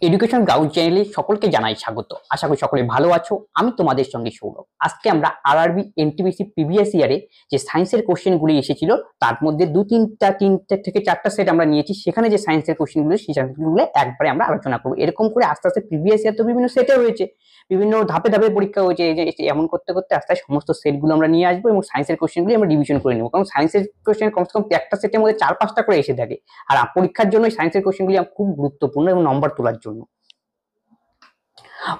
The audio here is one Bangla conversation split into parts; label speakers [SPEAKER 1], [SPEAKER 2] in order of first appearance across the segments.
[SPEAKER 1] এডুকেশন গাউড চ্যানেলে সকলকে জানাই স্বাগত। আশা করি সকলে ভালো আছো। আমি তোমাদের সঙ্গে সৌরভ। আজকে আমরা আরআরবি এনটিপিসি প্রিভিয়াস ইয়ারে যে সায়েন্সের কোশ্চেনগুলি এসেছিল তার মধ্যে তিনটা থেকে চারটা সেট আমরা নিয়েছি। সেখানে যে সায়েন্সের কোশ্চেনগুলো সেই সায়েন্সগুলো একবারে আমরা আলোচনা করবো। এরকম করে আস্তে আস্তে প্রিভিয়াস ইয়ার তো বিভিন্ন সেটে হয়েছে, বিভিন্ন ধাপে ধাপে পরীক্ষা হয়েছে। এমন করতে করতে আস্তে আস্তে সমস্ত সেটগুলো আমরা নিয়ে আসবো এবং সায়েন্সের কোশ্চেনগুলি আমরা ডিভিশন করে নেবো। কারণ সায়েন্সের কোশ্চেন কমসে কম একটা সেটের মধ্যে 4-5টা করে এসে থাকে। আর পরীক্ষার জন্য সায়েন্সের কোশ্চেনগুলি খুব গুরুত্বপূর্ণ এবং নম্বর তোলার জন্য।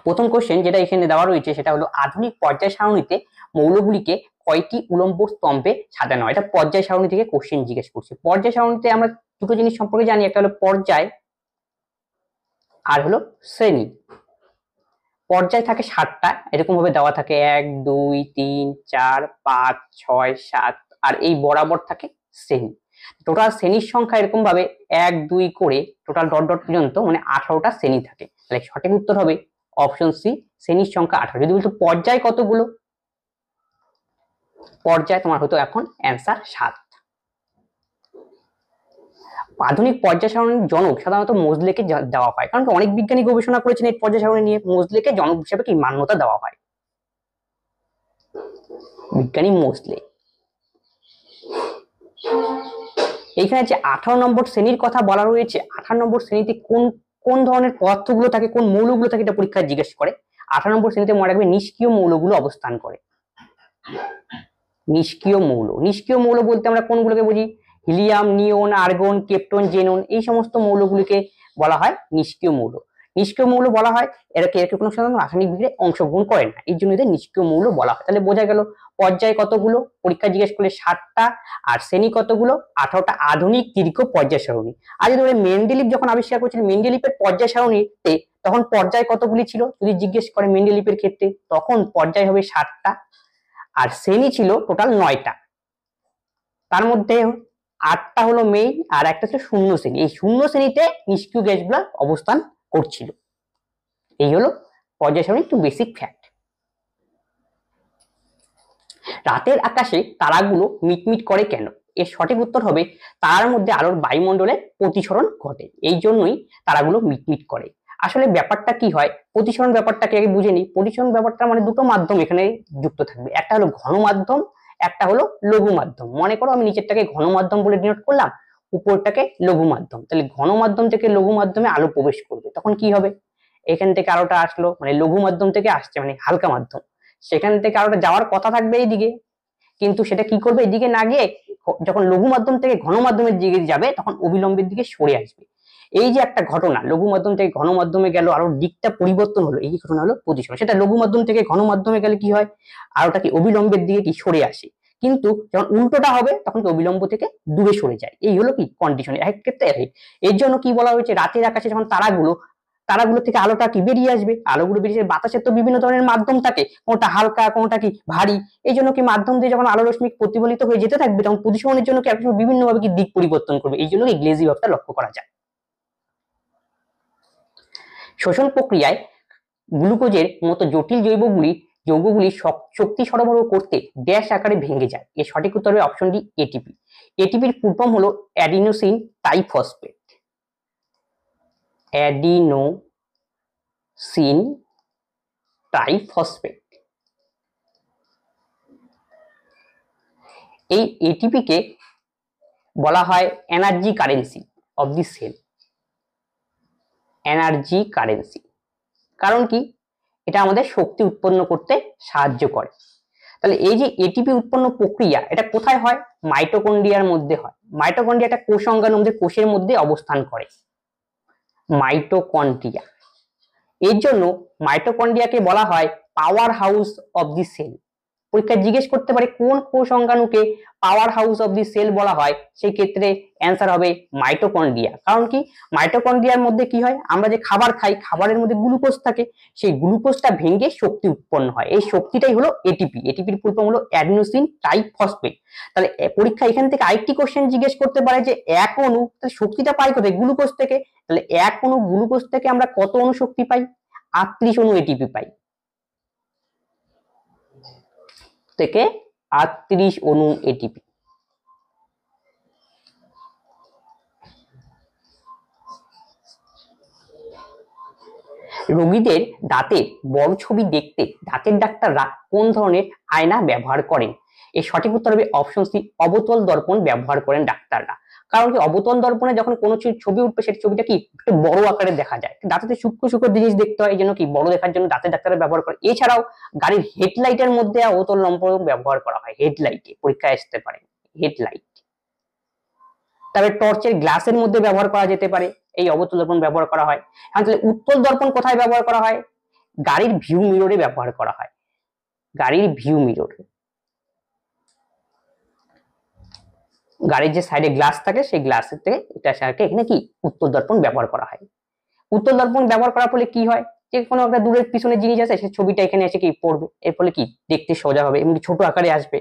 [SPEAKER 1] প্রথম কোশ্চেন যেটা এখানে দেওয়া রয়েছে সেটা হলো আধুনিক পর্যায় সারণীতে মৌলগুলিকে কয়টি উলম্ব স্তম্ভে সাজানো হয়। এটা পর্যায় সারণী থেকে কোশ্চেন জিজ্ঞেস করছে। পর্যায় সারণীতে আমরা দুটো জিনিস সম্পর্কে জানি, একটা হলো পর্যায় আর হলো শ্রেণী। পর্যায় থাকে 7টা, এরকম ভাবে দেওয়া থাকে 1 2 3 4 5 6 7, আর এই বরাবর থাকে শ্রেণী। টোটাল শ্রেণীর সংখ্যা এরকম ভাবে 1 2 করে টোটাল ডট ডট পর্যন্ত মানে 18টা শ্রেণী থাকে। তাহলে সঠিক উত্তর হবে অপশন সি, শ্রেণীর সংখ্যা 18। যদি বলতো পর্যায় কতগুলো, পর্যায় তোমার হতো এখন অ্যান্সার 7। আধুনিক পর্যায় সারণীর জনক সাধারণত মোজলেকে দেওয়া হয়, কারণ অনেক বিজ্ঞানী গবেষণা করেছেন এই পর্যায় সারণী নিয়ে। মোজলেকে জনক হিসেবে কি মান্যতা দেওয়া হয়, বিজ্ঞানী মোজলে। এইখানে যে 18 নম্বর শ্রেণীর কথা বলা রয়েছে, 18 নম্বর শ্রেণীতে কোন কোন ধরনের পদার্থগুলো থাকে, কোন মৌলগুলো থাকে, এটা পরীক্ষায় জিজ্ঞেস করে। 18 নম্বর শ্রেণীতে মনে রাখবে নিষ্ক্রিয় মৌলগুলো অবস্থান করে। নিষ্ক্রিয় মৌল, নিষ্ক্রিয় মৌল বলতে আমরা কোনগুলোকে বুঝি? হিলিয়াম, নিয়ন, আর্গন, কেপ্টন, জেনন, এই সমস্ত মৌলগুলিকে বলা হয় নিষ্ক্রিয় মৌল। নিষ্ক্রিয় মৌল বলা হয় এরা কোনো সাধারণ রাসায়নিক বিক্রিয়ায় অংশগ্রহণ করে না, এই জন্য এদের নিষ্ক্রিয় মৌল বলা হয়। তাহলে বোঝা গেল পর্যায় কতগুলো, পরীক্ষা জিজ্ঞেস করলে 7টা, আর শ্রেণী কতগুলো 18টা। আধুনিক দীর্ঘ পর্যায় সারণী। আজ ধরে মেন্ডেলিভ যখন আবিষ্কার করেছিল, মেন্ডেলিভের পর্যায় সারণীতে তখন পর্যায় কতগুলি ছিল যদি জিজ্ঞেস করে মেন্ডেলিভের ক্ষেত্রে, তখন পর্যায় হবে 7টা, আর শ্রেণী ছিল টোটাল 9টা। তার মধ্যে 8টা হলো মেইন আর একটা ছিল শূন্য শ্রেণী। এই শূন্য শ্রেণীতে নিষ্ক্রিয় গ্যাসগুলো অবস্থান করছিল। এই হলো পর্যায় সারণী একটু বেসিক ফ্যাক্ট। রাতের আকাশে তারাগুলো মিটমিট করে কেন? এর সঠিক উত্তর হবে তারার মধ্যে আলোর বায়ুমণ্ডলে প্রতিসরণ ঘটে, এই জন্যই তারাগুলো মিটমিট করে। আসলে ব্যাপারটা কি হয়, প্রতিসরণ ব্যাপারটাকে আগে বুঝে নিই। প্রতিসরণ ব্যাপারটা মানে দুটো মাধ্যম এখানে যুক্ত থাকবে, একটা হলো ঘন মাধ্যম, একটা হলো লঘু মাধ্যম। মনে করো আমি নিচেরটাকে ঘন মাধ্যম বলে ডিনোট করলাম, উপরটাকে লঘু মাধ্যম। তাহলে ঘন মাধ্যম থেকে লঘু মাধ্যমে আলো প্রবেশ করবে, তখন কি হবে? এখান থেকে আলোটা আসলো মানে লঘু মাধ্যম থেকে আসছে মানে হালকা মাধ্যম, সেখান থেকে আলোটা যাওয়ার কথা থাকবে এইদিকে, কিন্তু সেটা কি করবে এদিকে না গিয়ে যখন লঘু মাধ্যম থেকে ঘন মাধ্যমের দিকে যাবে তখন অবিলম্বের দিকে সরে আসবে। এই যে একটা ঘটনা, লঘু মাধ্যম থেকে ঘন মাধ্যমে গেল, আলোর দিকটা পরিবর্তন হলো, এই ঘটনা হলো প্রতিসরণ। সেটা লঘু মাধ্যম থেকে ঘন মাধ্যমে গেলে কি হয়, আলোটা কি অবিলম্বের দিকে কি সরে আসে, কিন্তু যখন উল্টোটা হবে তখন কি অবিলম্ব থেকে দূরে সরে যায়। এই হলো কি কন্ডিশন, এক ক্ষেত্রে এর জন্য কি বলা হয়েছে, রাতের আকাশে যখন তারাগুলো থেকে আলোটা কি বেরিয়ে আসবে, আলোগুলো বেরিয়ে বাতাসের তো বিভিন্ন ধরনের মাধ্যম থাকে, কোনটা হালকা কোনটা কি ভারী, এই জন্য কি মাধ্যম দিয়ে যখন আলো রশ্মি প্রতিফলিত হয়ে যেতে থাকবে তখন প্রতিসরণের জন্য কি বিভিন্ন ভাবে কি দিক পরিবর্তন করবে, এই জন্য এই গ্লেজি ভাবটা লক্ষ্য করা যায়। শ্বসন প্রক্রিয়ায় গ্লুকোজের মতো জটিল যৌগগুলি শক্তি সরবরাহ করতে ড্যাশ আকারে ভেঙে যায়। এর সঠিক উত্তর হবে অপশন ডি, এটিপি। এটিপির ফুল ফর্ম হলো অ্যাডিনোসিন ট্রাইফসফেট। Adenosine triphosphate. এই এটিপি কে বলা হয় energy currency of the cell. Energy currency কারণ কি, এটা আমাদের শক্তি উৎপন্ন করতে সাহায্য করে। তাহলে এই যে এটিপি উৎপন্ন প্রক্রিয়া এটা কোথায় হয়, মাইটোকন্ড্রিয়ার মধ্যে হয়। মাইটোকন্ড্রিয়া একটা কোষ অঙ্গাণু মধ্যে, কোষের মধ্যে অবস্থান করে মাইটোকন্ড্রিয়া। এর জন্য মাইটোকন্ড্রিয়াকে বলা হয় power house of the cell. পরীক্ষায় জিজ্ঞেস করতে পারে কোন কোষ অঙ্গাণুকে power house of the cell বলা হয়, সেই ক্ষেত্রে অ্যান্সার হবে মাইটোকন্ড্রিয়া। কারণ কি, মাইটোকন্ড্রিয়ার মধ্যে কি হয়, আমরা যে খাবার খাই খাবারের মধ্যে গ্লুকোজ থাকে, সেই গ্লুকোজটা ভেঙে শক্তি উৎপন্ন হয়, এই শক্তিটাই হলো এটিপি। এটিপির ফুল ফর্ম হলো অ্যাডিনোসিন ট্রাইফসফেট। তাহলে পরীক্ষা এখান থেকে আরেকটি কোশ্চেন জিজ্ঞেস করতে পারে যে এক অণু শক্তিটা পাই কোথায়, গ্লুকোজ থেকে। তাহলে এক অণু গ্লুকোজ থেকে আমরা কত অণু শক্তি পাই, 38 অণু এটিপি পাই, থেকে 38 অণু এটিপি। রোগীদের দাঁতের বড় ছবি দেখতে দাঁতের ডাক্তাররা কোন ধরনের আয়না ব্যবহার করেন? এর সঠিক উত্তর হবে অপশন সি, অবতল দর্পণ ব্যবহার করেন ডাক্তাররা। কারণ কি, অবতল দর্পণে যখন কোনো ছবি উঠবে সেই ছবিটা কি একটু বড় আকারে দেখা যায়, দাঁতে সূক্ষ্ম সূক্ষ্ম জিনিস দেখতে হয়, এই জন্য কি বড় দেখার জন্য দাঁতের ডাক্তাররা ব্যবহার করে। এছাড়াও গাড়ির হেডলাইটের মধ্যে অবতল দর্পণ ব্যবহার করা হয়, হেডলাইটে পরীক্ষায় আসতে পারে হেডলাইট। তবে টর্চের গ্লাসের মধ্যে ব্যবহার করা যেতে পারে, এই অবতল দর্পণ ব্যবহার করা হয়। এখন তাহলে উত্তল দর্পণ কোথায় ব্যবহার করা হয়? গাড়ির ভিউ মিররে ব্যবহার করা হয়, গাড়ির ভিউ মিরর। গাড়ির যে সাইডে গ্লাস থাকে সেই গ্লাসের থেকে এটা এখানে কি উত্তল দর্পণ ব্যবহার করা হয়। উত্তল দর্পণ ব্যবহার করার ফলে কি হয়, যে কোনো একটা দূরের পিছনে জিনিস আছে সেই ছবিটা এখানে এসে কি পড়বে, এর ফলে কি দেখতে সোজা হবে এবং ছোট আকারে আসবে।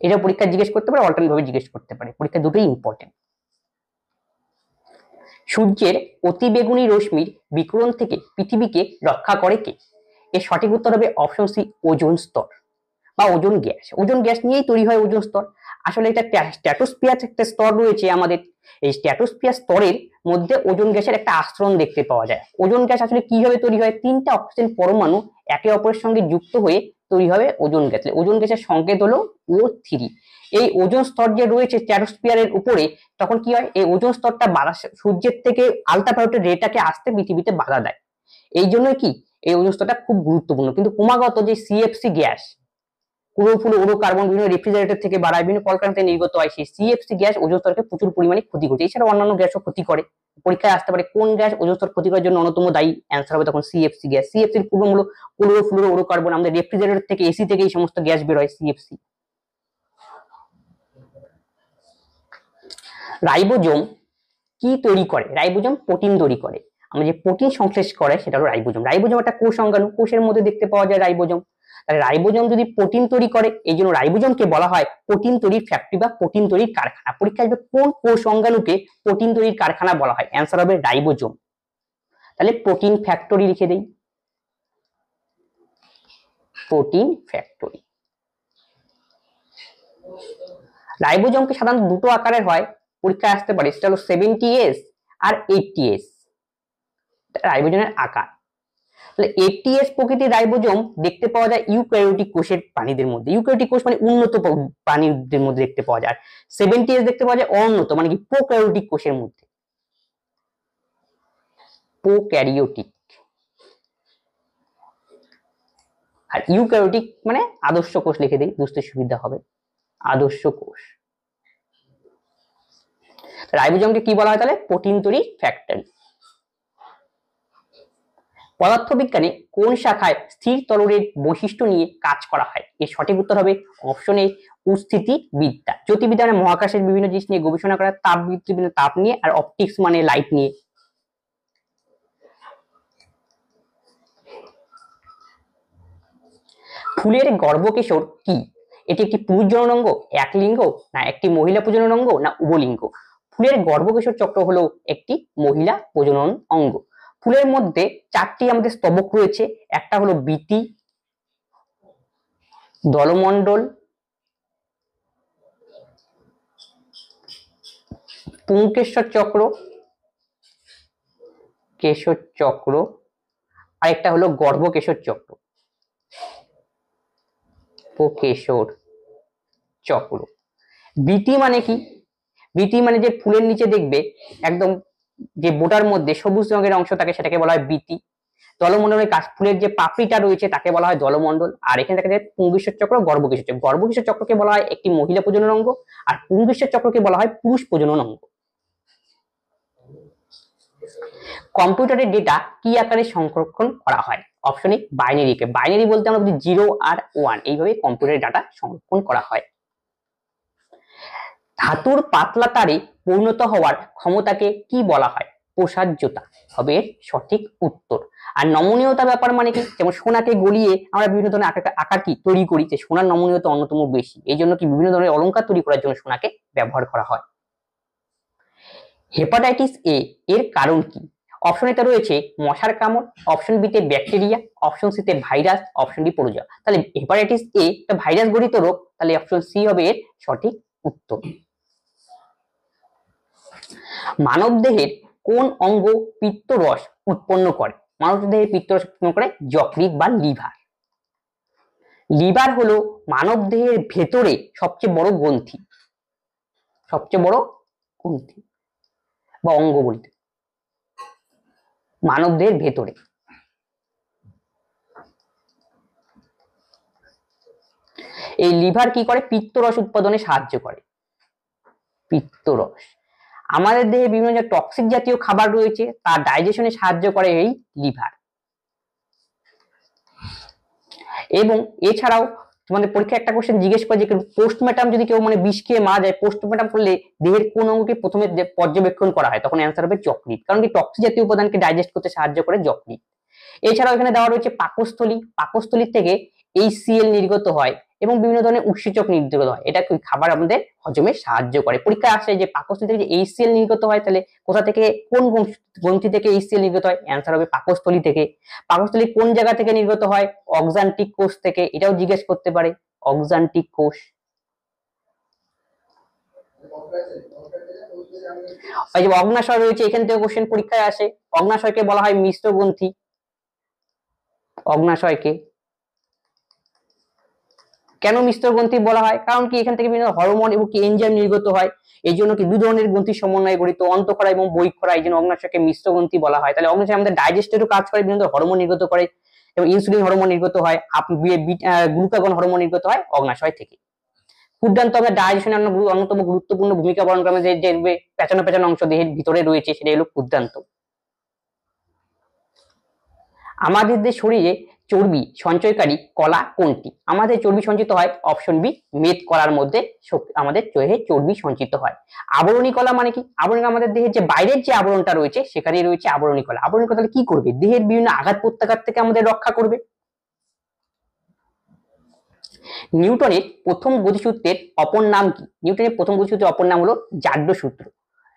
[SPEAKER 1] এটা পরীক্ষা জিজ্ঞেস করতে পারে, অল্টারনেট ভাবে জিজ্ঞেস করতে পারে, পরীক্ষা দুটোই ইম্পর্টেন্ট। সূর্যের অতিবেগুনি রশ্মির বিকিরণ থেকে পৃথিবীকে রক্ষা করে কে? এর সঠিক উত্তর হবে অপশন সি, ওজোন স্তর বা ওজোন গ্যাস। ওজোন গ্যাস নিয়েই তৈরি হয় ওজোন স্তর। আসলে এটা স্ট্র্যাটোস্ফিয়ার একটা স্তর রয়েছে আমাদের, এই স্ট্র্যাটোস্ফিয়ার স্তরের মধ্যে ওজোন গ্যাসের একটা আস্তরণ দেখতে পাওয়া যায়। ওজোন গ্যাস আসলে কিভাবে তৈরি হয়? তিনটা অক্সিজেন পরমাণু একে অপরের সঙ্গে যুক্ত হয়ে তৈরি হবে ওজোন গ্যাস। ওজোন গ্যাসের সংকেত হলো O3। এই ওজোন স্তর যে রয়েছে স্ট্র্যাটোস্ফিয়ারের উপরে, তখন কি হয়, এই ওজোন স্তরটা সূর্যের থেকে আলট্রাভায়োলেট রেটাকে আসতে পৃথিবীতে বাধা দেয়। এই জন্য কি এই ওজোন স্তরটা খুব গুরুত্বপূর্ণ। কিন্তু ক্রমাগত যে সিএফসি গ্যাস, ক্লোরোফ্লোরোকার্বন বিভিন্ন রেফ্রিজারেটর থেকে বাড়ায়, বিভিন্ন কলকারখানা নির্গত হয়, সেই সিএফসি গ্যাস ওজোন স্তরকে প্রচুর পরিমাণে ক্ষতি করছে। এছাড়া অন্যান্য গ্যাসও ক্ষতি করে। পরীক্ষায় আসতে পারে কোন গ্যাস ওজোন স্তর ক্ষতি করার জন্য অন্যতম দায়ী, অ্যান্সার হবে তখন সিএফসি গ্যাস। সিএফসির পূর্ণ হলো ক্লোরোফ্লোরোকার্বন, আমাদের রেফ্রিজারেটর থেকে, এসি থেকে এই সমস্ত গ্যাস বের হয়, সিএফসি। রাইবোজোম কি তৈরি করে? রাইবোজোম প্রোটিন তৈরি করে। আমরা যে প্রোটিন সংশ্লেষ করে সেটা হলো রাইবোজোম। রাইবোজোম একটা কোষ অঙ্গাণু, কোষের মধ্যে দেখতে পাওয়া যায় রাইবোজোম। তাহলে রাইবোজোম যদি প্রোটিন তৈরি করে, এই জন্য রাইবোজোমকে বলা হয় প্রোটিন তৈরির ফ্যাক্টরি বা প্রোটিন তৈরির কারখানা। পরীক্ষা আসবে কোন কোষ অঙ্গাণুকে প্রোটিন তৈরির কারখানা বলা হয়, অ্যান্সার হবে রাইবোজোম। তাহলে প্রোটিন ফ্যাক্টরি লিখে দেই, প্রোটিন ফ্যাক্টরি। রাইবোজোমকে সাধারণত দুটো আকারের হয়, পরীক্ষায় আসতে পারে, সেটা হলো 70S আর 80S, রাইবোজোমের আকার। তাহলে 80S প্রকৃতির রাইবোজোম দেখতে পাওয়া যায় ইউক্যারিওটিক কোষের প্রাণীদের মধ্যে। ইউক্যারিওটিক কোষ মানে উন্নত প্রাণীদের মধ্যে দেখতে পাওয়া যায়। 70S দেখতে পাওয়া যায় অনুন্নত মানে কি প্রোক্যারিওটিক কোষের মধ্যে, প্রোক্যারিওটিক। আর ইউক্যারিওটিক মানে আদর্শ কোষ লিখে দেই, বুঝতে সুবিধা হবে, আদর্শ কোষ। রাইবোজোমকে কি বলা হয় তাহলে? প্রোটিন তৈরি ফ্যাক্টরি। পদার্থবিজ্ঞানে কোন শাখায় স্থির তরলের বৈশিষ্ট্য নিয়ে কাজ করা হয়? এর সঠিক উত্তর হবে অপশন এ, উস্থিতিবিদ্যা। জ্যোতির্বিদ্যা মানে মহাকাশের বিভিন্ন জিনিস নিয়ে গবেষণা করা, তাপবিদ্যা মানে তাপ নিয়ে, আর অপটিক্স মানে লাইট নিয়ে। ফুলের গর্ভকেশর কি? এটি একটি পুরুষ জনন অঙ্গ, এক লিঙ্গ, না একটি মহিলা প্রজনন অঙ্গ, না উভলিঙ্গ? ফুলের গর্ভকেশর চক্র হলো একটি মহিলা প্রজনন অঙ্গ। ফুলের মধ্যে চারটি আমাদের স্তবক রয়েছে, একটা হলো বীতি, দলমণ্ডল, পুংকেশর চক্র, কেশর চক্র, আর একটা হলো গর্ভকেশর চক্র, কেশর চক্র। বীতি মানে কি? বীতি মানে যে ফুলের নিচে দেখবে একদম যে বোটার মধ্যে সবুজ রঙের অংশ থাকে সেটাকে বলা হয় বীতি। দলমণ্ডলের কাছ ফুলের যে পাপড়িটা রয়েছে তাকে বলা হয় দলমণ্ডল। আর এখানে দেখা যায় পুংকেশর চক্র, গর্ভকেশর চক্র। গর্ভকেশর চক্রকে বলা হয় একটি মহিলা প্রজনন অঙ্গ, আর পুংকেশর চক্রকে বলা হয় পুরুষ প্রজনন অঙ্গ। কম্পিউটারের ডেটা কি আকারে সংরক্ষণ করা হয়? Option A, বাইনারিকে। বাইনারি বলতে আমরা বুঝি 0 আর 1, এইভাবে কম্পিউটারের ডাটা সংরক্ষণ করা হয়। ধাতুর পাতলা তারে পরিণত হওয়ার ক্ষমতাকে কি বলা হয়? প্রসার্যতা হবে এর সঠিক উত্তর। আর নমনীয়তা ব্যাপার মানে কি? যেমন সোনাকে গলিয়ে আমরা বিভিন্ন ধরনের আকার কি তৈরি করি, যে সোনার নমনীয়তা অন্যতম বেশি, এই জন্য কি বিভিন্ন ধরনের অলংকার তৈরি করার জন্য সোনাকে ব্যবহার করা হয়। হেপাটাইটিস এ এর কারণ কি? অপশন এতে রয়েছে মশার কামড়, অপশন বি তে ব্যাকটেরিয়া, অপশন সি তে ভাইরাস, অপশন ডি পরজীবী। তাহলে হেপাটাইটিস এ একটা ভাইরাস গঠিত রোগ, তাহলে অপশন সি হবে এর সঠিক উত্তর। মানব দেহের কোন অঙ্গ পিত্তরস উৎপন্ন করে? মানব দেহের পিত্তরস উৎপন্ন করে যকৃৎ বা লিভার। লিভার হলো মানব দেহের ভেতরে সবচেয়ে বড় গ্রন্থি, সবচেয়ে বড় গ্রন্থি বা অঙ্গ বলতে, মানব দেহের ভেতরে। এই লিভার কি করে? পিত্তরস উৎপাদনে সাহায্য করে। পিত্তরস আমাদের দেহে বিভিন্ন যে টক্সিক জাতীয় খাবার রয়েছে তার ডাইজেশনে সাহায্য করে এই লিভার। এবং এছাড়াও তোমাদের পরীক্ষায় একটা কোশ্চেন জিজ্ঞেস করে যে পোস্টমর্টম যদি কেউ মানে বিষ খেয়ে মারা যায়, পোস্টমর্টম করলে দেহের কোন অঙ্গকে প্রথমে পর্যবেক্ষণ করা হয়? তখন অ্যান্সার হবে যকৃৎ, কারণ কি টক্সিক জাতীয় উপাদানকে ডাইজেস্ট করতে সাহায্য করে যকৃৎ। এছাড়াও এখানে দেওয়া রয়েছে পাকস্থলী, পাকস্থলী থেকে HCl নির্গত হয় এবং বিভিন্ন ধরনের উৎসেচক নির্গত হয়, এটা খাবার আমাদের হজমে সাহায্য করে। পরীক্ষায় আসে যে পাকস্থলী থেকে যে HCl নির্গত হয়, তাহলে কোথা থেকে, কোন গ্রন্থি থেকে HCl নির্গত হয়? অ্যান্সার হবে পাকস্থলী থেকে। পাকস্থলী কোন জায়গা থেকে নির্গত হয়? অক্সান্টিক কোষ থেকে, এটাও জিজ্ঞেস করতে পারে, অক্সান্টিক কোষ। এই যে অগ্নাশয় রয়েছে, এখান থেকে কোশ্চেন পরীক্ষায় আসে। অগ্নাশয়কে বলা হয় মিশ্র গ্রন্থি। অগ্নাশয়কে কেন মিশ্র গ্রন্থি বলা হয়? কারণ কি এখান থেকে বিভিন্ন হরমোন এবং কি এনজাইম নির্গত হয়, এই জন্য কি দুই ধরনের গ্রন্থির সমন্বয়ে গঠিত, অন্তঃক্ষরা এবং বহিঃক্ষরা, এই জন্য অগ্নাশয়কে মিশ্র গ্রন্থি বলা হয়। তাহলে অগ্নাশয় আমাদের ডাইজেস্টেরও কাজ করে, বিভিন্ন হরমোন নির্গত করে এবং ইনসুলিন হরমোন নির্গত হয়, গ্লুকাগন হরমোন নির্গত হয় অগ্নাশয় থেকে। ক্ষুদ্রান্ত আমাদের ডাইজেশনে অন্যতম গুরুত্বপূর্ণ ভূমিকা পালন করে, যে পেঁচানো পেঁচানো অংশ দেহের ভিতরে রয়েছে সেটা হলো ক্ষুদ্রান্ত। আমাদের যে শরীরে চর্বি সঞ্চয়কারী কলা কোনটি? আমাদের চর্বি সঞ্চিত হয় অপশন বি, মেদ কলার মধ্যে আমাদের দেহে চর্বি সঞ্চিত হয়। আবরণী কলা মানে কি? আবরণী আমাদের দেহের যে বাইরের যে আবরণটা রয়েছে সেখানেই রয়েছে আবরণী কলা। আবরণী কলা কি করবে? দেহের বিভিন্ন আঘাত প্রত্যাঘাত থেকে আমাদের রক্ষা করবে। নিউটনের প্রথম গতিসূত্রের অপর নাম কি? নিউটনের প্রথম গতিসূত্রের অপর নাম হলো জাড্য সূত্র।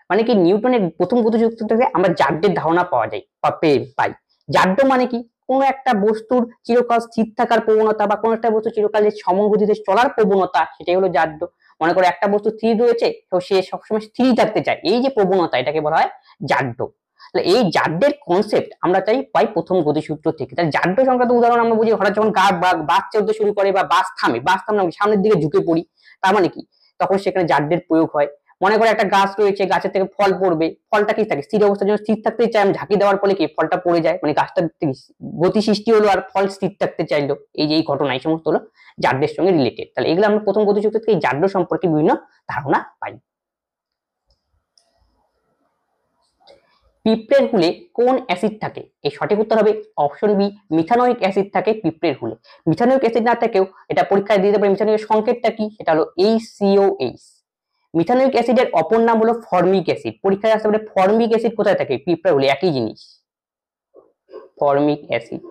[SPEAKER 1] মানে কি নিউটনের প্রথম গতিসূত্র থেকে আমরা জাড্যের ধারণা পাওয়া যায় বা পাই। জাড্য মানে কি? কোন একটা বস্তুর চিরকাল স্থির থাকার প্রবণতা বা কোন একটা বস্তু চিরকাল যে সমগতিতে চলার প্রবণতা, সেটাই হলো জাড্য। মনে করো একটা বস্তু স্থির রয়েছে, তো সে সবসময় স্থিরই থাকতে চায়, এই যে প্রবণতা, এটাকে বলা হয় জাড্য। তাহলে এই জাড্যের কনসেপ্ট আমরা পাই প্রথম গতিসূত্র থেকে। তাহলে জাড্য সংক্রান্ত উদাহরণ আমরা বুঝি, হঠাৎ যখন বাস চলতে শুরু করে বা বাস থামে, সামনের দিকে ঝুঁকে পড়ি, তার মানে কি তখন সেখানে জাড্যের প্রয়োগ হয়। মনে করে একটা গাছ রয়েছে, গাছের থেকে ফল পড়বে, ফলটা কি থাকে? স্থির অবস্থার জন্য স্থির থাকতে চাই, আমি ঝাঁকি দেওয়ার ফলে কি ফলটা পড়ে যায়, মানে গাছটা গতি সৃষ্টি হলো আর ফল স্থির থাকতে চাইলো, এই যে এই ঘটনা, এই সমস্ত হলো জাড্যের সঙ্গে রিলেটেড। তাহলে এগুলো আমরা প্রথম গতিসূত্র থেকে এই জাড্য সম্পর্কে বিভিন্ন ধারণা পাই। পিঁপড়ের হুলে কোন অ্যাসিড থাকে? এই সঠিক উত্তর হবে অপশন বি, মিথানোইক অ্যাসিড থাকে পিঁপড়ের হুলে। মিথানোইক অ্যাসিড না থাকেও এটা পরীক্ষায় দিতে পারে, মিথানোইক সংকেতটা কি? সেটা হলো HCOH। মিথানোইক অ্যাসিডের অপর নাম হলো ফর্মিক অ্যাসিড। পরীক্ষায় আসতে পারে ফর্মিক অ্যাসিড কোথায় থাকে? পিঁপড়ার হুলে, একই জিনিস, ফর্মিক অ্যাসিড।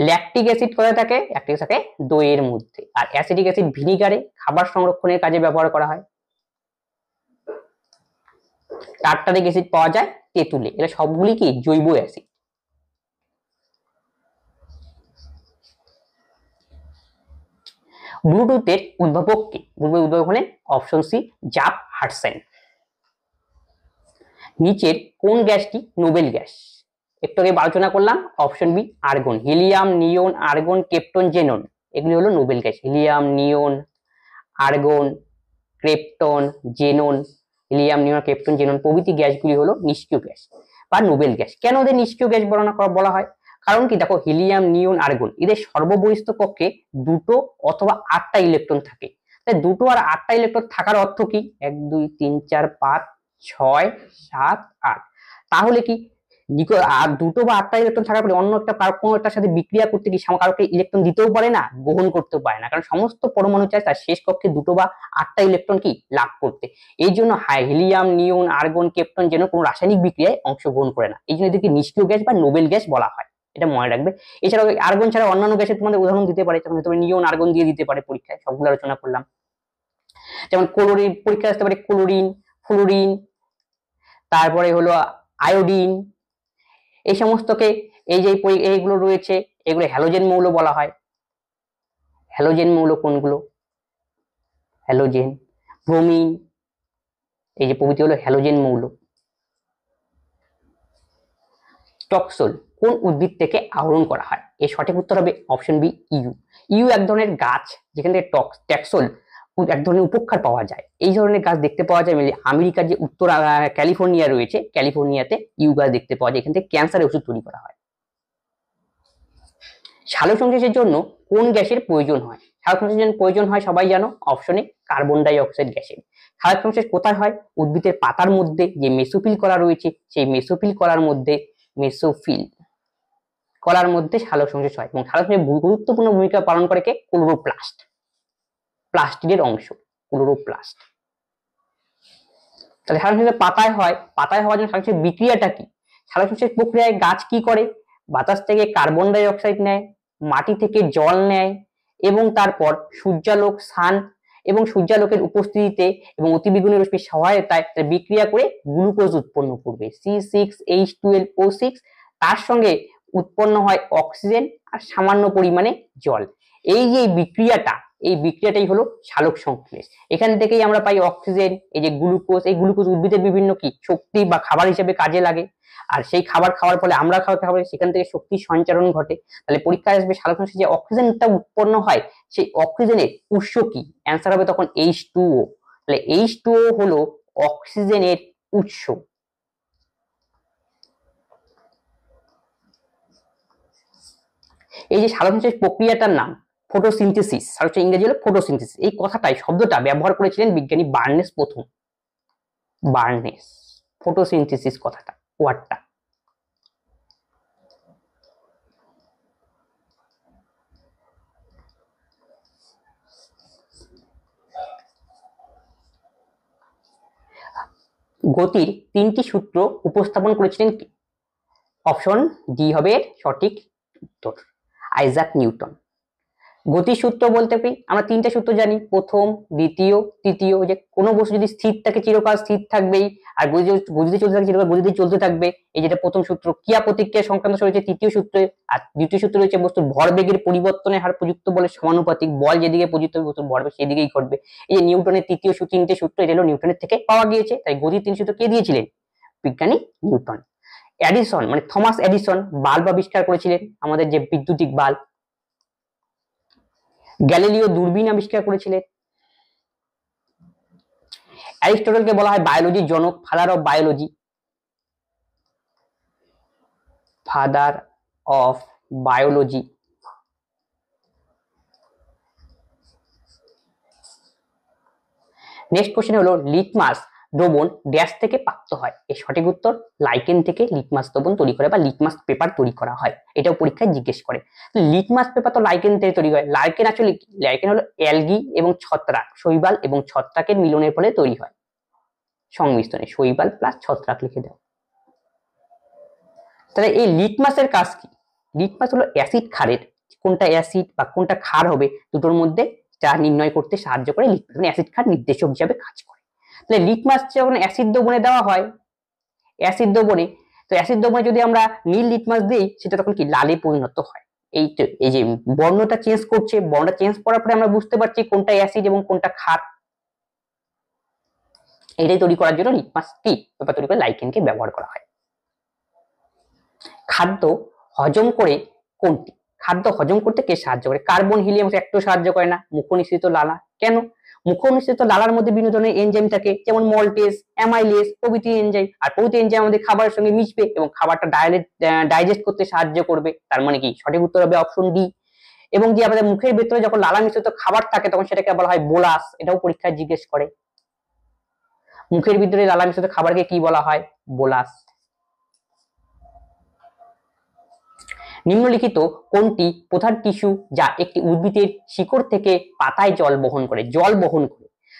[SPEAKER 1] ল্যাকটিক অ্যাসিড কোথায় থাকে? ল্যাকটিক থাকে দইয়ের মধ্যে। আর অ্যাসিডিক অ্যাসিড ভিনিগারে খাবার সংরক্ষণের কাজে ব্যবহার করা হয়। টার্টারিক অ্যাসিড পাওয়া যায় তেঁতুলে। এরা সবগুলি কি জৈব অ্যাসিড। ব্লুটুথের উদ্ভাবক কে? ব্লুটুথের উদ্ভাবক হলেন অপশন সি, জাপ হাডসন। নিচের কোন গ্যাসটি নোবেল গ্যাস? একটু আগে আলোচনা করলাম, অপশন বি আর্গন। হিলিয়াম, নিয়ন, আর্গন, ক্রিপ্টন, জেনন, এগুলি হলো নোবেল গ্যাস। হিলিয়াম, নিয়ন, আর্গন, ক্রিপ্টন, জেনন। হিলিয়াম, নিয়ন, ক্রিপ্টন, জেনন প্রভৃতি গ্যাসগুলি হলো নিষ্ক্রিয় গ্যাস বা নোবেল গ্যাস। কেন ওদের নিষ্ক্রিয় গ্যাস বলা হয়? কারণ কি দেখো, হিলিয়াম, নিয়ন, আর্গন এদের সর্ববহিস্থ কক্ষে দুটো অথবা 8টা ইলেকট্রন থাকে। তাই দুটো আর 8টা ইলেকট্রন থাকার অর্থ কি? 1 2 3 4 5 6 7 8। তাহলে কি আর দুটো বা 8টা ইলেকট্রন থাকার পরে অন্য একটা কোনো একটার সাথে বিক্রিয়া করতে কি কাউকে ইলেকট্রন দিতেও পারে না, গ্রহণ করতেও পারে না, কারণ সমস্ত পরমাণু চায় তার শেষ কক্ষে দুটো বা 8টা ইলেকট্রন কি লাভ করতে। এই জন্য হিলিয়াম, নিয়ন, আর্গন, ক্রিপ্টন যেন কোনো রাসায়নিক বিক্রিয়ায় অংশগ্রহণ করে না, এই জন্য এদেরকে নিষ্ক্রিয় গ্যাস বা নোবেল গ্যাস বলা হয়, এটা মনে রাখবে। এছাড়াও আর্গন ছাড়া অন্যান্য গ্যাসের তোমাদের উদাহরণ দিতে পারে, যেমন তুমি নিয়ন, আর্গন দিয়ে দিতে পারে পরীক্ষায়, সবগুলো আলোচনা করলাম। যেমন ক্লোরিন, পরীক্ষায় আসতে পারে ক্লোরিন, ফ্লোরিন, তারপরে হলো আয়োডিন, এই সমস্তকে এই যে এইগুলো রয়েছে এগুলো হ্যালোজেন মৌল বলা হয়। হ্যালোজেন মৌল কোনগুলো? হ্যালোজেন, ব্রোমিন, এই যে প্রভৃতি হলো হ্যালোজেন মৌল। টক্সল কোন উদ্ভিদ থেকে আহরণ করা হয়? এর সঠিক উত্তর হবে অপশন বি ইউ। ইউ এক ধরনের গাছ যেখান থেকে ট্যাক্সল এক ধরনের উপকার পাওয়া যায়। এই ধরনের গাছ দেখতে পাওয়া যায় আমেরিকার যে উত্তর ক্যালিফোর্নিয়া রয়েছে, ক্যালিফোর্নিয়াতে ইউ গাছ দেখতে পাওয়া যায়। এখান থেকে ক্যান্সারের ওষুধ তৈরি করা হয়। সালোকসংশ্লেষের জন্য কোন গ্যাসের প্রয়োজন হয়? সালোকসংশ্লেষের জন্য প্রয়োজন হয় সবাই জানো, অপশনে কার্বন ডাই অক্সাইড গ্যাসের। সালোকসংশ্লেষ কোথায় হয়? উদ্ভিদের পাতার মধ্যে যে মেসোফিল কলা রয়েছে সেই মেসোফিল কলার মধ্যে সালোকসংশ্লেষ হয় এবং সালোকসংশ্লেষে গুরুত্বপূর্ণ ভূমিকা পালন করে কে? ক্লোরোপ্লাস্ট, প্লাস্টিডের অংশ ক্লোরোপ্লাস্ট। তাহলে সালোকসংশ্লেষ পাতায় হয়, পাতায় হওয়ার জন্য সালোকসংশ্লেষ বিক্রিয়াটা কি? সালোকসংশ্লেষ প্রক্রিয়ায় গাছ কি করে? বাতাস থেকে কার্বন ডাই অক্সাইড নেয়, মাটি থেকে জল নেয় এবং তারপর সূর্যালোক, সান এবং সূর্যালোকের উপস্থিতিতে এবং অতিবেগুনি রশ্মির সহায়তায় বিক্রিয়া করে গ্লুকোজ উৎপন্ন করবে C6H12O6। তার সঙ্গে উৎপন্ন হয় অক্সিজেন আর সামান্য পরিমাণে জল। এই যে বিক্রিয়াটাই হলো সালোকসংশ্লেষ। এখান থেকেই আমরা পাই অক্সিজেন, এই যে গ্লুকোজ। এই গ্লুকোজ উদ্ভিদের বিভিন্ন কি শক্তি বা খাবার হিসেবে কাজে লাগে, আর সেই খাবার খাওয়ার ফলে আমরা খাবার সেখান থেকে শক্তি সঞ্চারণ ঘটে। তাহলে পরীক্ষায় আসবে সালোকসংশ্লেষে যে অক্সিজেনটা উৎপন্ন হয় সেই অক্সিজেনের উৎস কি? অ্যান্সার হবে তখন H2O। তাহলে H2O হলো অক্সিজেনের উৎস। এই যে সালোকসংশ্লেষ প্রক্রিয়াটার নাম ফটোসিনথেসিস, সালোকসংশ্লেষ ইংরেজি হলো ফটোসিনথেসিস। এই শব্দটা ব্যবহার করেছিলেন বিজ্ঞানী বার্নেস প্রথম। বার্নেস, ফটোসিনথেসিস কথাটা, ওয়ার্ডটা। গতির তিনটি সূত্র উপস্থাপন করেছিলেন কি? অপশন ডি হবে সঠিক উত্তর, আইজাক নিউটন। গতির সূত্র বলতে কি আমরা তিনটা সূত্র জানি, প্রথম, দ্বিতীয়, তৃতীয়। যে কোনো বস্তু যদি স্থির থাকে চিরকাল স্থির থাকবেই, আর গতিতে চলতে থাকে চিরকাল গতিতে চলতে থাকবে। এই যেটা প্রথম সূত্র। ক্রিয়া প্রতিক্রিয়া সংক্রান্ত রয়েছে তৃতীয় সূত্রে, আর দ্বিতীয় সূত্র রয়েছে বস্তুর ভরবেগের পরিবর্তনের হার প্রযুক্ত বলের সমানুপাতিক। বল যেদিকে প্রযুক্ত হবে বস্তুর ভরবেগ সেদিকেই ঘটবে। এই যে নিউটনের তৃতীয় সূত্র, তিনটে সূত্র, এটা হলো নিউটনের থেকে পাওয়া গিয়েছে। তাই গতির তিন সূত্র কে দিয়েছিলেন? বিজ্ঞানী নিউটন। এডিসন মানে থমাস এডিসন বাল্ব আবিষ্কার করেছিলেন, আমাদের যে বৈদ্যুতিক বাল্ব। গ্যালিলিও দূরবীন আবিষ্কার করেছিলেন। অ্যারিস্টটলকে বলা হয় বায়োলজির জনক, father of biology. Father of biology. Next question হলো লিটমাস দ্রবণ ড্যাশ থেকে প্রাপ্ত হয়? এর সঠিক উত্তর লাইকেন থেকে লিটমাস দ্রবণ তৈরি করে বা লিটমাস পেপার তৈরি করা হয়। এটাও পরীক্ষায় জিজ্ঞেস করে। লিটমাস পেপার তো লাইকেন থেকে তৈরি হয়। লাইকেন আসলে কি? লাইকেন হলো অ্যালগি এবং ছত্রাক, শৈবাল এবং ছত্রাকের মিলনের ফলে তৈরি হয়, সংমিশ্রণে। শৈবাল প্লাস ছত্রাক লিখে দাও। তাহলে এই লিটমাসের কাজ কি? লিটমাস হলো অ্যাসিড ক্ষারের, কোনটা অ্যাসিড বা কোনটা ক্ষার হবে দুটোর মধ্যে তা নির্ণয় করতে সাহায্য করে লিটমাস, মানে অ্যাসিড ক্ষার নির্দেশক হিসাবে কাজ করে। তাহলে লিটমাস যখন অ্যাসিড দ্রবণে দেওয়া হয়, অ্যাসিড দ্রবণে, তো অ্যাসিড দ্রবণে যদি আমরা নীল লিটমাস দিই সেটা তখন কি লালে পরিণত হয়। এই যে বর্ণটা চেঞ্জ করছে, বর্ণটা চেঞ্জ করার পরে আমরা বুঝতে পারছি কোনটা অ্যাসিড এবং কোনটা ক্ষার। এটাই তৈরি করার জন্য লিটমাস কি পেপার তৈরি করে লাইকেনকে ব্যবহার করা হয়। খাদ্য হজম করে কোনটি? খাদ্য হজম করতে কে সাহায্য করে? কার্বন, হিলিয়াম একটু সাহায্য করে না। মুখনিসৃত লালা। কেন? মুখনিসৃত লালার মধ্যে বিভিন্ন ধরনের এনজাইম থাকে, যেমন মল্টেজ, অ্যামাইলেজ প্রভৃতি এনজাইম। আর প্রভৃতি এনজাইম আমাদের খাবারের সঙ্গে মিশবে এবং খাবারটা ডাইজেস্ট করতে সাহায্য করবে। তার মানে কি সঠিক উত্তর হবে অপশন ডি। এবং যে আমাদের মুখের ভেতরে যখন লালা মিশ্রিত খাবার থাকে তখন সেটাকে বলা হয় বোলাস। এটাও পরীক্ষায় জিজ্ঞেস করে। মুখের ভিতরে লালা মিশ্রিত খাবারকে কি বলা হয়? বোলাস। নিম্নলিখিত কোনটি প্রধান টিস্যু যা একটি উদ্ভিদের শিকড় থেকে পাতায় জল বহন করে?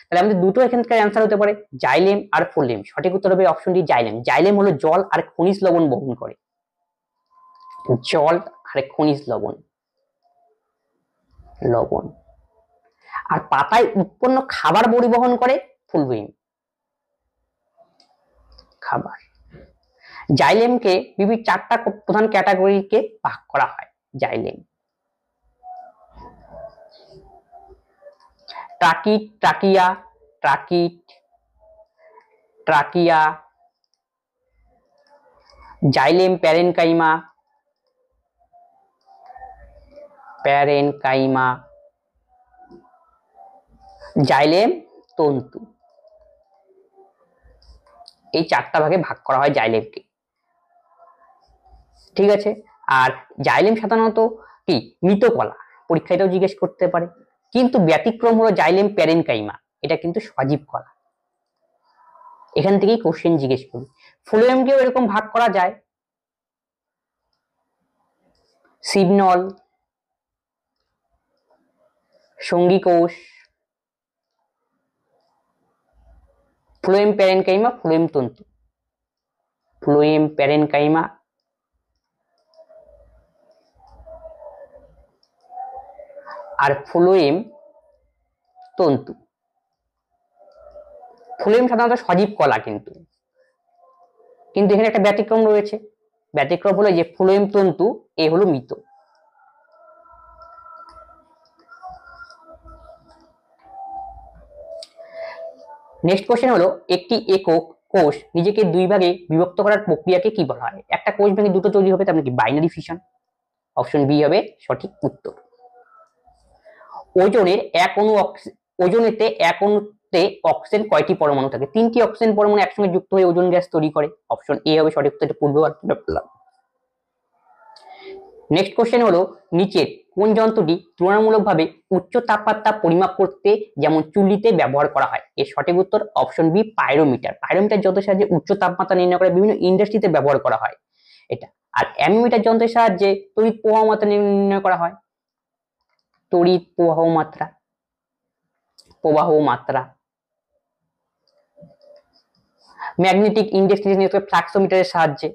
[SPEAKER 1] তাহলে আমাদের দুটো এখানকার অ্যান্সার হতে পারে, জাইলেম আর ফ্লোয়েম। সঠিক উত্তর হবে অপশন ডি জাইলেম। জাইলেম হলো জল আর খনিজ লবণ বহন করে, জল আর খনিজ লবণ। আর পাতায় উৎপন্ন খাবার পরিবহন করে ফ্লোয়েম, খাবার। জাইলেমকে বিভিন্ন চারটা প্রধান ক্যাটাগরিকে ভাগ করা হয়। Xylem tracheid, trachea, xylem parenchyma, parenchyma, xylem তন্তু। এই 4টা ভাগে ভাগ করা হয় জাইলেমকে, ঠিক আছে। আর জাইলেম সাধারণত কি মৃত কলা, পরীক্ষায় এটাও জিজ্ঞেস করতে পারে। কিন্তু ব্যতিক্রম হলো জাইলেম প্যারেনকাইমা, এটা কিন্তু সজীব কলা, এখান থেকেই কোশ্চেন জিজ্ঞেস করি। ফ্লোয়েমকেও এরকম ভাগ করা যায়, সিবনল, সঙ্গী কোষ, ফ্লোয়েম প্যারেনকাইমা, ফ্লোয়েম তন্তু, ফ্লোয়েম প্যারেনকাইমা আর ফ্লোয়েম তন্তু। ফ্লোয়েম সাধারণত সজীব কলা, কিন্তু এখানে একটা ব্যতিক্রম রয়েছে। ব্যতিক্রম হলো যে ফ্লোয়েম তন্তু এ হলো মৃত। নেক্সট কোশ্চেন হলো একটি একক কোষ নিজেকে 2 ভাগে বিভক্ত করার প্রক্রিয়াকে কি বলা হয়? একটা কোষ ভেঙে দুটো তৈরি হবে, তার মানে কি বাইনারি ফিশন। অপশন বি হবে সঠিক উত্তর। ওজনের এক অণু ওজনেতে এক অণুতে অক্সিজেন কয়টি পরমাণু থাকে? 3টি অক্সিজেন পরমাণু একসঙ্গে যুক্ত হয়ে ওজোন গ্যাস তৈরি করে। অপশন এ হবে সঠিক উত্তর, এটা পূর্বে আলোচনা করলাম। নেক্সট কোশ্চেন হলো নিচের কোন যন্ত্রটি তুলনামূলকভাবে উচ্চ তাপমাত্রা পরিমাপ করতে যেমন চুল্লিতে ব্যবহার করা হয়? এর সঠিক উত্তর অপশন বি পাইরোমিটার। পাইরোমিটার যন্ত্রের সাহায্যে উচ্চ তাপমাত্রা নির্ণয় করে বিভিন্ন ইন্ডাস্ট্রিতে ব্যবহার করা হয় এটা। আর অ্যামিমিটার যন্ত্রের সাহায্যে তড়িৎ প্রবাহ মাত্রা নির্ণয় করা হয়, তড়িৎ প্রবাহ মাত্রা, ম্যাগনেটিক ইন্ডেক্স ফ্লাক্সোমিটারের সাহায্যে।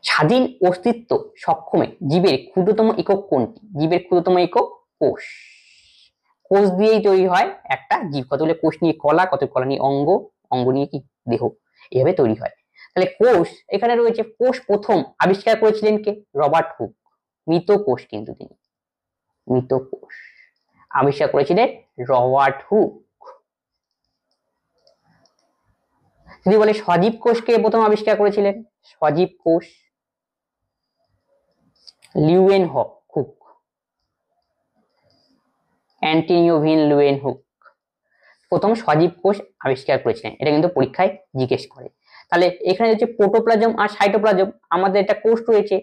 [SPEAKER 1] স্বাধীন অস্তিত্ব সক্ষমে জীবের ক্ষুদ্রতম একক কোনটি? জীবের ক্ষুদ্রতম একক কোষ। কোষ দিয়েই তৈরি হয় একটা জীব। কতগুলো কোষ নিয়ে কলা, কত কলা নিয়ে অঙ্গ, অঙ্গ নিয়ে কি দেহ, এভাবে তৈরি হয়। তাহলে কোষ এখানে রয়েছে। কোষ প্রথম আবিষ্কার করেছিলেন কে? Robert Hooke. মৃত কোষ, কিন্তু তিনি মৃত কোষ আবিষ্কার করেছিলেন রবার্ট হুক। যদি বলে সজীব কোষকে প্রথম আবিষ্কার করেছিলেন, সজীব কোষ লিউয়েন হুক, অ্যান্টনিও ভিন লিউয়েন হুক প্রথম সজীব কোষ আবিষ্কার করেছিলেন। এটা কিন্তু পরীক্ষায় জিজ্ঞেস করে। তাহলে এখানে হচ্ছে প্রোটোপ্লাজম আর সাইটোপ্লাজম। আমাদের একটা কোষ রয়েছে,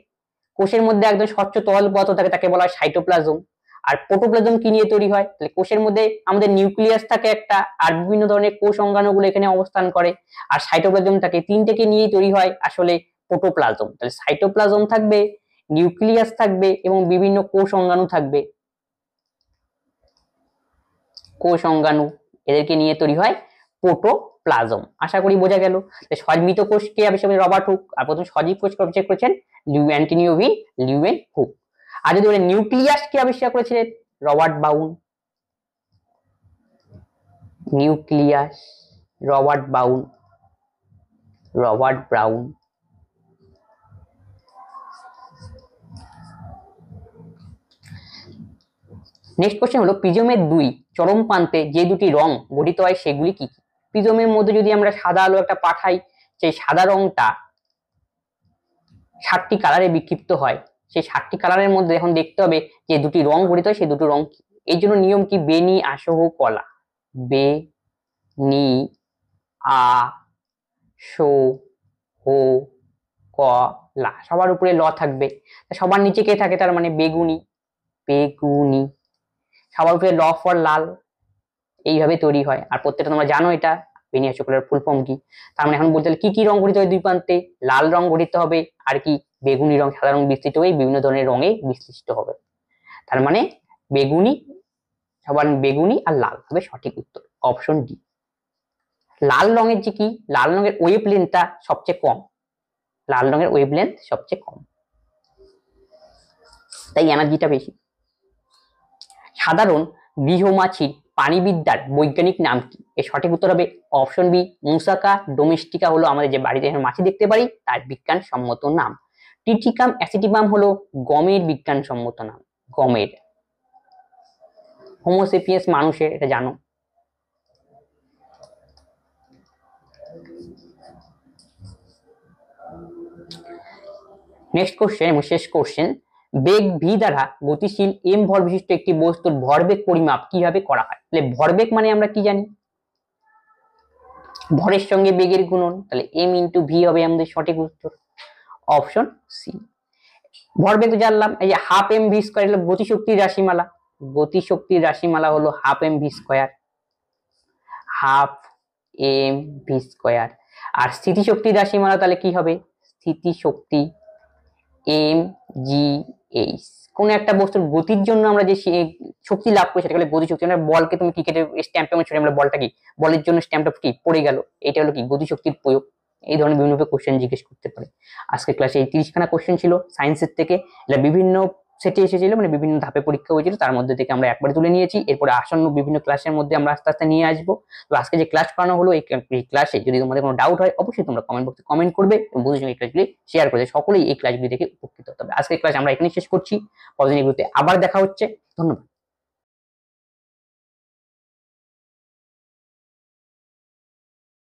[SPEAKER 1] কোষের মধ্যে একদম স্বচ্ছ তরল পদার্থ থাকে, তাকে বলা হয় সাইটোপ্লাজম। আর প্রোটোপ্লাজম কি নিয়ে তৈরি হয়? তাহলে কোষের মধ্যে আমাদের নিউক্লিয়াস থাকে একটা, আর বিভিন্ন ধরনের কোষ অঙ্গাণুগুলো এখানে অবস্থান করে। আর সাইটোপ্লাজম থাকে, তিনটেকে নিয়েই তৈরি হয় আসলে প্রোটোপ্লাজম। তাহলে সাইটোপ্লাজম থাকবে, নিউক্লিয়াস থাকবে এবং বিভিন্ন কোষ অঙ্গাণু থাকবে। কোষ অঙ্গাণু এদেরকে নিয়ে তৈরি হয় প্রোটোপ্লাজম। আশা করি বোঝা গেল। মৃত কোষকে আবিষ্কার করেন রবার্ট হুক, আর প্রথম সজীব কোষকে আবিষ্কার করেছেন অ্যান্টনিও ভিন লিউয়েন হুক। আর যদি বলে নিউক্লিয়াস কে আবিষ্কার করেছিলেন? Robert brown. Nucleus Robert brown, Robert brown. Next question হলো প্রিজমের 2 চরম প্রান্তে যে দুটি রং গঠিত হয় সেগুলি কি কি? প্রিজমের মধ্যে যদি আমরা সাদা আলো একটা পাঠাই, সেই সাদা রংটা 7টি কালারে বিক্ষিপ্ত হয়। সেই 7টি কালারের মধ্যে এখন দেখতে হবে যে দুটি রং গঠিত হয়, সেই দুটো রং কি। এই জন্য নিয়ম কি? বেনি আসহ কলা, বে নি আ শো হো ক লা, সবার উপরে ল থাকবে, সবার নিচে কে থাকে? তার মানে বেগুনি, বেগুনি। সবার উপরে ল ফর লাল, এইভাবে তৈরি হয়। আর প্রত্যেকটা তোমরা জানো এটা বেনি আসহ কলার ফুল ফর্ম কি। তার মানে এখন বলতে হলে কি কি রং গঠিত হয় দুই প্রান্তে? লাল রং গঠিত হবে, আর কি বেগুনি রং, সাদা রং বিস্তৃত হয়ে বিভিন্ন ধরনের রঙে বিশ্লিষ্ট হবে। তার মানে বেগুনি, সবার বেগুনি আর লাল হবে সঠিক উত্তর, অপশন ডি। লাল রঙের যে কি, লাল রঙের ওয়েভ লেন্থটা সবচেয়ে কম, লাল রঙের ওয়েভ লেন্থ সবচেয়ে কম, তাই এনার্জিটা বেশি। সাধারণ গৃহমাছির প্রাণীবিদ্যার বৈজ্ঞানিক নাম কি? এর সঠিক উত্তর হবে অপশন বি মুসাকা ডোমেস্টিকা। হলো আমাদের যে বাড়িতে মাছি দেখতে পারি তার বিজ্ঞানসম্মত নাম। টিট্রিকাম অ্যাসিটিভাম হলো গমের বিজ্ঞানসম্মত নাম, গমের। হোমোসেপিয়েন্স মানুষের, এটা জানো। নেক্সট কোশ্চেন এবং শেষ কোশ্চেন, বেগ ভি দ্বারা গতিশীল এম ভর বিশিষ্ট একটি বস্তুর ভরবেগ পরিমাপ কিভাবে করা হয়? তাহলে ভরবেগ মানে আমরা কি জানি, ভরের সঙ্গে বেগের গুণন, তাহলে এম ইন্টু ভি হবে আমাদের সঠিক উত্তর, অপশন সি। ভরবেগ জানলাম, এই যে হাফ এম ভি স্কয়ার হলো গতিশক্তির রাশিমালা, গতিশক্তির রাশিমালা হলো half m v square, half m v square. আর স্থিতিশক্তির রাশিমালা তাহলে কি হবে, স্থিতিশক্তি এম জি এইচ। কোন একটা বস্তুর গতির জন্য আমরা যে শক্তি লাভ করি সেটা হলো গতিশক্তি। আমরা বলকে তুমি ক্রিকেটের স্ট্যাম্পে ছড়ে আমরা বলটা কি, বলের জন্য স্ট্যাম্পটা কি পড়ে গেল, এটা হলো কি গতিশক্তির প্রয়োগ। এই ধরনের বিভিন্ন কোশ্চেন জিজ্ঞেস করতে পারে। আজকে ক্লাসে এই 30খানা কোশ্চেন ছিল সায়েন্সের থেকে, এটা বিভিন্ন সেটে এসেছিল, মানে বিভিন্ন ধাপে পরীক্ষা হয়েছিল, তার মধ্যে থেকে আমরা একবারে তুলে নিয়েছি। এরপরে আসন্ন বিভিন্ন ক্লাসের মধ্যে আমরা আস্তে আস্তে নিয়ে আসবো। তো আজকে যে ক্লাস করানো হলো, এই ক্লাসে যদি তোমাদের কোনো ডাউট হয় অবশ্যই তোমরা কমেন্ট বক্সে কমেন্ট করবে এবং বুঝে এই ক্লাসগুলি শেয়ার করবে, সকলেই এই ক্লাসগুলি দেখে উপকৃত হতে হবে। আজকের ক্লাস আমরা এখানেই শেষ করছি, পরবর্তী ভিডিওতে আবার দেখা হচ্ছে। ধন্যবাদ।